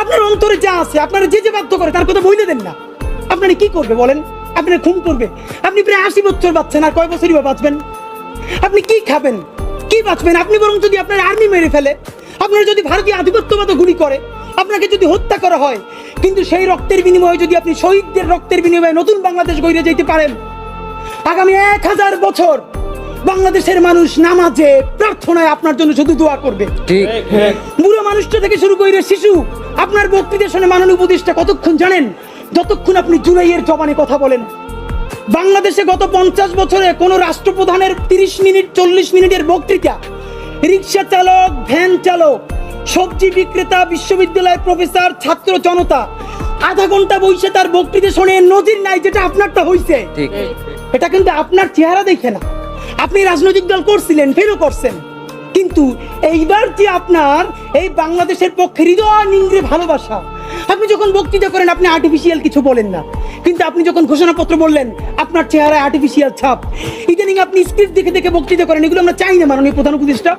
আপনার অন্তরে যা আছে, আপনারা যে বাধ্য করে তার কথা বইলে দেন না। আপনারা কি করবে বলেন? আপনারা খুন করবে? আপনি প্রায় 80 বছর বাঁচছেন, আর কয় বছরই বা বাঁচবেন? আপনি কি খাবেন, কি বাঁচবেন? আপনি বরং যদি আপনার আর্মি মেরে ফেলে, আপনারা যদি ভারতীয় আধিপত্যবাদ গুলি করে, আপনাকে যদি হত্যা করা হয়, কিন্তু সেই রক্তের বিনিময়ে যদি আপনি শহীদদের রক্তের বিনিময়ে নতুন বাংলাদেশ গড়ে যেতে পারেন, আগামী 1000 বছর বাংলাদেশের মানুষ নামাজে প্রার্থনায় আপনার জন্য শুধু দোয়া করবে। ঠিক। বুড়ো মানুষটা থেকে শুরু করে শিশু আপনার বক্তৃতা শুনে মাননীয় উপদেষ্টা কতক্ষণ জানেন? যতক্ষণ আপনি জুলাইয়ের জবানে কথা বলেন। বাংলাদেশে গত 50 বছরে কোন রাষ্ট্রপ্রধানের 30 মিনিট 40 মিনিটের বক্তৃতা, রিক্সা চালক, ভ্যান চালক, সবজি বিক্রেতা, বিশ্ববিদ্যালয়ের প্রফেসর, ছাত্র জনতা আধা ঘন্টা বসে তার বক্তৃতা শুনে নজির নাই, যেটা আপনারটা হইছে। ঠিক। এটা কিন্তু আপনার চেহারা দেখে না। আপনি রাজনৈতিক দল করছিলেন, ফেরও করছেন, কিন্তু এইবার যে আপনার এই বাংলাদেশের পক্ষে হৃদয় নিংড়ে ভালোবাসা, আপনি যখন বক্তৃতা করেন আপনি আর্টিফিশিয়াল কিছু বলেন না, কিন্তু আপনি যখন ঘোষণাপত্র বললেন আপনার চেহারায় আর্টিফিশিয়াল ছাপ। ইদানিং আপনি স্ক্রিপ্ট দেখে দেখে বক্তৃতা করেন, এগুলো আমরা চাই না। মাননীয়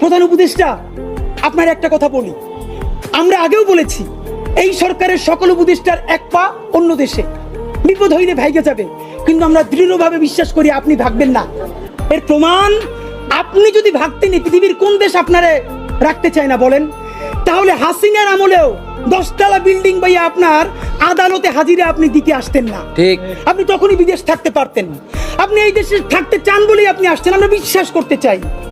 প্রধান উপদেষ্টা আপনার একটা কথা বলি, আমরা আগেও বলেছি এই সরকারের সকল উপদেষ্টার এক পা অন্য দেশে, বিপদ হইলে ভাইগে যাবে, কিন্তু আমরা দৃঢ়ভাবে বিশ্বাস করি আপনি ভাগবেন না। এর প্রমাণ, আপনি যদি ভাগতেন পৃথিবীর কোন দেশ আপনারে রাখতে চায় না বলেন? তাহলে হাসিনার আমলেও 10 তলা বিল্ডিং বাইয়া আপনার আদালতে হাজিরা আপনি দিতে আসতেন না। ঠিক। আপনি তখনই বিদেশ থাকতে পারতেন। আপনি এই দেশে থাকতে চান বলেই আপনি আসছেন, আমরা বিশ্বাস করতে চাই।